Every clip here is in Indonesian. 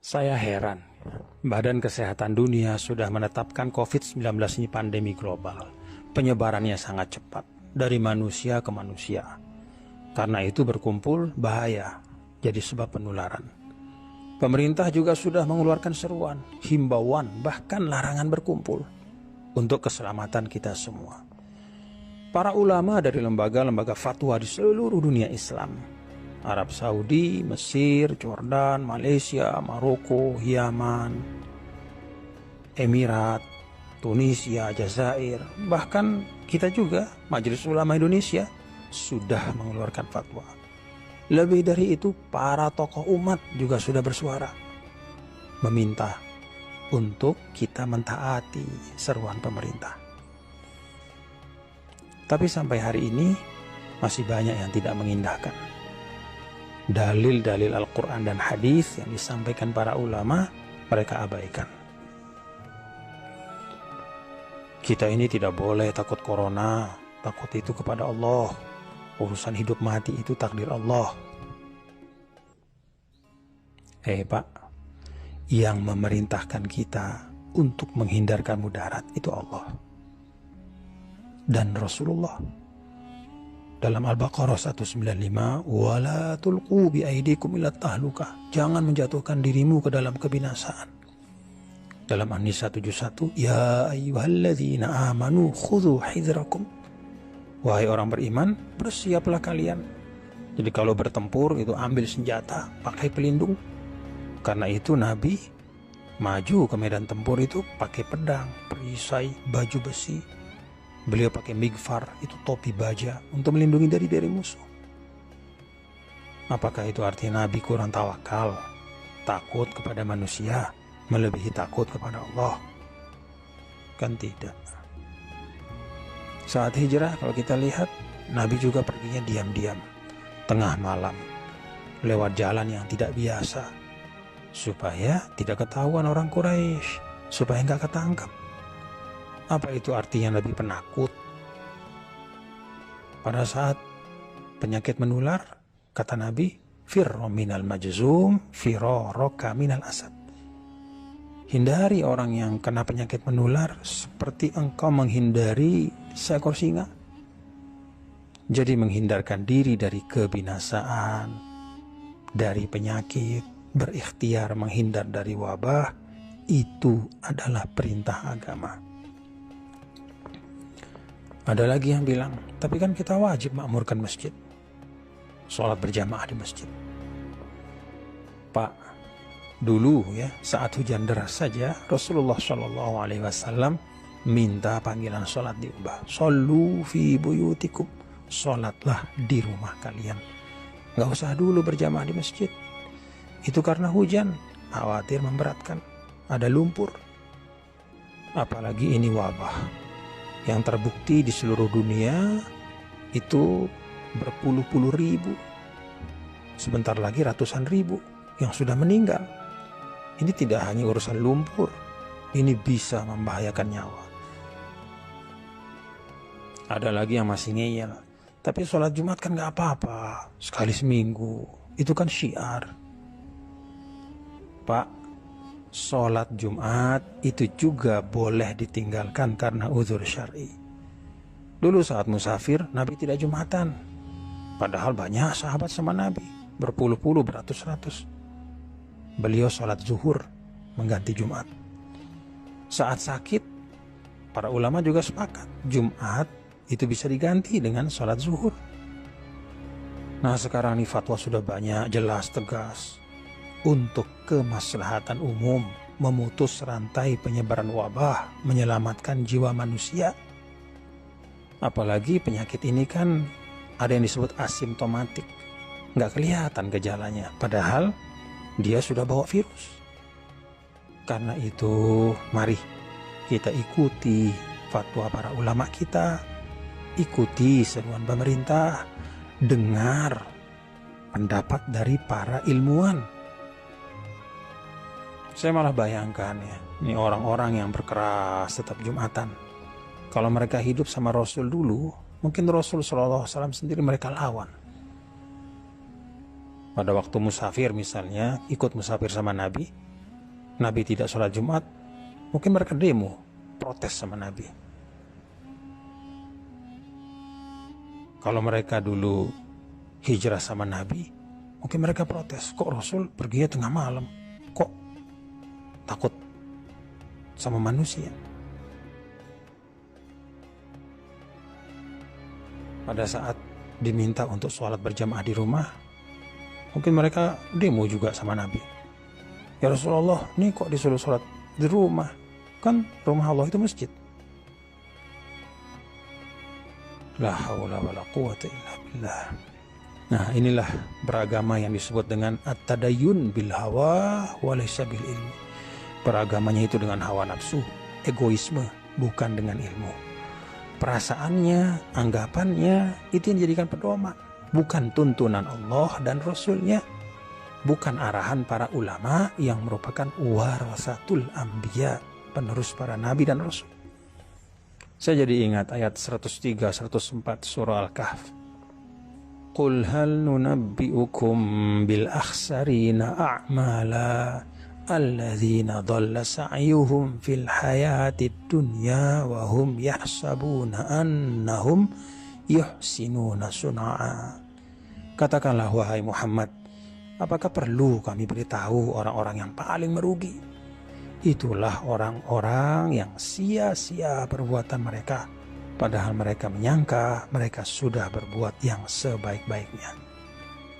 Saya heran, Badan Kesehatan Dunia sudah menetapkan COVID-19 ini pandemi global. Penyebarannya sangat cepat, dari manusia ke manusia. Karena itu berkumpul bahaya, jadi sebab penularan. Pemerintah juga sudah mengeluarkan seruan, himbauan, bahkan larangan berkumpul untuk keselamatan kita semua. Para ulama dari lembaga-lembaga fatwa di seluruh dunia Islam, Arab Saudi, Mesir, Jordan, Malaysia, Maroko, Yaman, Emirat, Tunisia, Jazair, bahkan kita juga, Majelis Ulama Indonesia, sudah mengeluarkan fatwa. Lebih dari itu, para tokoh umat juga sudah bersuara, meminta untuk kita mentaati seruan pemerintah. Tapi sampai hari ini, masih banyak yang tidak mengindahkan dalil-dalil Al-Quran dan hadis yang disampaikan para ulama, mereka abaikan. Kita ini tidak boleh takut corona, takut itu kepada Allah. Urusan hidup mati itu takdir Allah. Pak, yang memerintahkan kita untuk menghindarkan mudarat itu Allah dan Rasulullah. Dalam Al-Baqarah 195, wala tulqu bi aidikum ila tahlukah, jangan menjatuhkan dirimu ke dalam kebinasaan. Dalam An-Nisa 71, ya ayyuhalladzina amanu khudhu hidrakum, wahai orang beriman, bersiaplah kalian. Jadi kalau bertempur itu ambil senjata, pakai pelindung. Karena itu Nabi maju ke medan tempur itu pakai pedang, perisai, baju besi. Beliau pakai migfar, itu topi baja, untuk melindungi dari musuh. Apakah itu artinya Nabi kurang tawakal, takut kepada manusia, melebihi takut kepada Allah? Kan tidak. Saat hijrah kalau kita lihat, Nabi juga perginya diam-diam, tengah malam, lewat jalan yang tidak biasa, supaya tidak ketahuan orang Quraisy, supaya nggak ketangkap. Apa itu artinya Nabi penakut? Pada saat penyakit menular, kata Nabi, firro minal majzum, firoroka minal asad. Hindari orang yang kena penyakit menular seperti engkau menghindari seekor singa. Jadi menghindarkan diri dari kebinasaan, dari penyakit, berikhtiar menghindar dari wabah, itu adalah perintah agama. Ada lagi yang bilang, tapi kan kita wajib makmurkan masjid, sholat berjamaah di masjid. Pak, dulu ya saat hujan deras saja Rasulullah SAW minta panggilan sholat diubah. Shollu fi buyutikum, sholatlah di rumah kalian, nggak usah dulu berjamaah di masjid. Itu karena hujan, khawatir memberatkan, ada lumpur. Apalagi ini wabah yang terbukti di seluruh dunia itu berpuluh-puluh ribu, sebentar lagi ratusan ribu yang sudah meninggal. Ini tidak hanya urusan lumpur, ini bisa membahayakan nyawa. Ada lagi yang masih ngeyel, tapi sholat Jumat kan gak apa-apa, sekali seminggu, itu kan syiar. Pak, sholat Jumat itu juga boleh ditinggalkan karena uzur syar'i. Dulu saat musafir, Nabi tidak Jumatan. Padahal banyak sahabat sama Nabi, berpuluh-puluh, beratus-ratus. Beliau sholat zuhur, mengganti Jumat. Saat sakit, para ulama juga sepakat, Jumat itu bisa diganti dengan sholat zuhur. Nah sekarang ini fatwa sudah banyak, jelas, tegas. Untuk kemaslahatan umum, memutus rantai penyebaran wabah, menyelamatkan jiwa manusia. Apalagi penyakit ini kan ada yang disebut asimptomatik, nggak kelihatan gejalanya, padahal dia sudah bawa virus. Karena itu, mari kita ikuti fatwa para ulama kita, ikuti seruan pemerintah, dengar pendapat dari para ilmuwan. Saya malah bayangkan ya, ini orang-orang yang berkeras tetap Jumatan. Kalau mereka hidup sama Rasul dulu, mungkin Rasul SAW sendiri mereka lawan. Pada waktu musafir misalnya, ikut musafir sama Nabi, Nabi tidak sholat Jumat, mungkin mereka demo, protes sama Nabi. Kalau mereka dulu hijrah sama Nabi, mungkin mereka protes, kok Rasul pergi tengah malam, kok takut sama manusia. Pada saat diminta untuk sholat berjamaah di rumah, mungkin mereka demo juga sama Nabi. Ya Rasulullah, ini kok disuruh sholat di rumah? Kan rumah Allah itu masjid. La haula wala quwata illa billah. Nah, inilah beragama yang disebut dengan at-tadayyun bil hawa wa laysa bil ilmi. Beragamanya itu dengan hawa nafsu, egoisme, bukan dengan ilmu. Perasaannya, anggapannya, itu yang dijadikan pedoman, bukan tuntunan Allah dan Rasulnya, bukan arahan para ulama yang merupakan warasatul anbiya, penerus para nabi dan rasul. Saya jadi ingat ayat 103, 104 surah Al-Kahf. Qul hal nunabbi'ukum bil akhsarina a'mala alladzina dhalla sa'yuhum fil hayatid dunya wa hum yahsabuna annahum yuhsinuna sun'a. Katakanlah wahai Muhammad, apakah perlu kami beritahu orang-orang yang paling merugi? Itulah orang-orang yang sia-sia perbuatan mereka, padahal mereka menyangka mereka sudah berbuat yang sebaik-baiknya.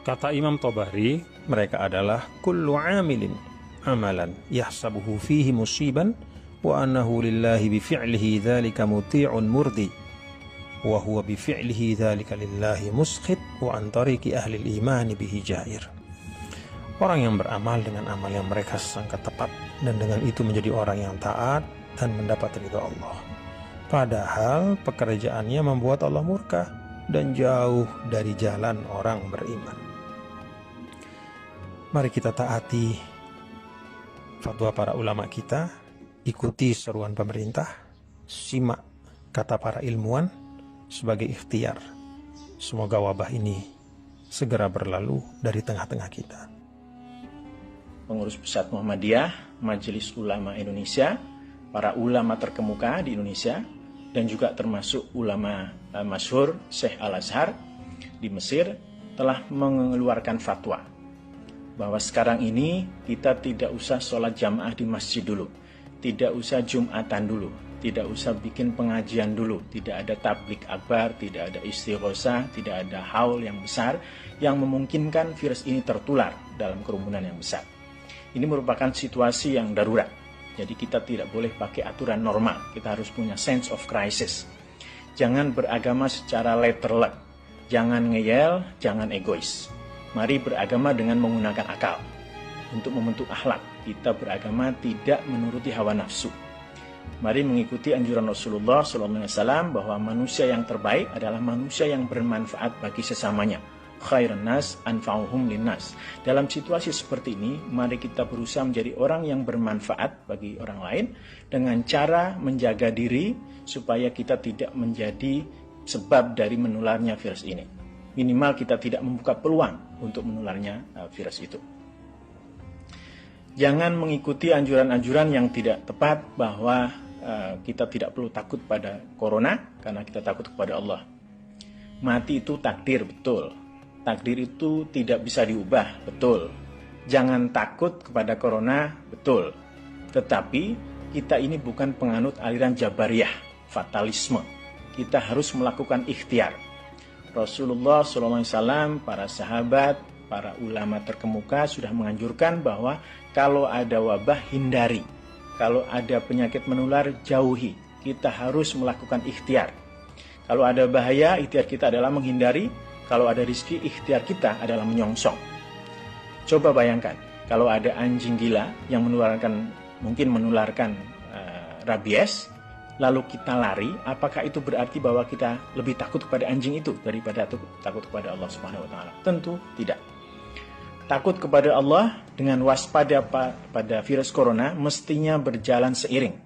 Kata Imam Tabari, mereka adalah kullu amilin amalan yahsabuhu fihi musiban wa annahu lillahi bifi'lihi dzalika muti'un murdi wa huwa bifi'lihi dzalika lillahi muskhit wa an tariqi ahli al-iman bihi jair. Orang yang beramal dengan amal yang mereka sangka tepat dan dengan itu menjadi orang yang taat dan mendapat ridha Allah, padahal pekerjaannya membuat Allah murka dan jauh dari jalan orang beriman. Mari kita taati fatwa para ulama kita, ikuti seruan pemerintah, simak kata para ilmuwan sebagai ikhtiar. Semoga wabah ini segera berlalu dari tengah-tengah kita. Pengurus Pusat Muhammadiyah, Majelis Ulama Indonesia, para ulama terkemuka di Indonesia, dan juga termasuk ulama masyhur Syekh Al-Azhar di Mesir telah mengeluarkan fatwa bahwa sekarang ini kita tidak usah sholat jamaah di masjid dulu, tidak usah Jumatan dulu, tidak usah bikin pengajian dulu, tidak ada tablik akbar, tidak ada istighosah, tidak ada haul yang besar yang memungkinkan virus ini tertular dalam kerumunan yang besar. Ini merupakan situasi yang darurat, jadi kita tidak boleh pakai aturan normal, kita harus punya sense of crisis. Jangan beragama secara letterlek, jangan ngeyel, jangan egois. Mari beragama dengan menggunakan akal untuk membentuk akhlak. Kita beragama tidak menuruti hawa nafsu. Mari mengikuti anjuran Rasulullah SAW bahwa manusia yang terbaik adalah manusia yang bermanfaat bagi sesamanya. Khairun nas anfa'uhum linnas. Dalam situasi seperti ini, mari kita berusaha menjadi orang yang bermanfaat bagi orang lain dengan cara menjaga diri supaya kita tidak menjadi sebab dari menularnya virus ini. Minimal kita tidak membuka peluang untuk menularnya virus itu. Jangan mengikuti anjuran-anjuran yang tidak tepat bahwa kita tidak perlu takut pada corona karena kita takut kepada Allah. Mati itu takdir, betul. Takdir itu tidak bisa diubah, betul. Jangan takut kepada corona, betul. Tetapi kita ini bukan penganut aliran Jabariyah, fatalisme. Kita harus melakukan ikhtiar. Rasulullah SAW, para sahabat, para ulama terkemuka sudah menganjurkan bahwa kalau ada wabah, hindari. Kalau ada penyakit menular, jauhi. Kita harus melakukan ikhtiar. Kalau ada bahaya, ikhtiar kita adalah menghindari. Kalau ada rizki, ikhtiar kita adalah menyongsong. Coba bayangkan, kalau ada anjing gila yang mungkin menularkan rabies, lalu kita lari, apakah itu berarti bahwa kita lebih takut kepada anjing itu daripada takut kepada Allah Subhanahu wa taala? Tentu tidak. Takut kepada Allah dengan waspada pada virus corona mestinya berjalan seiring.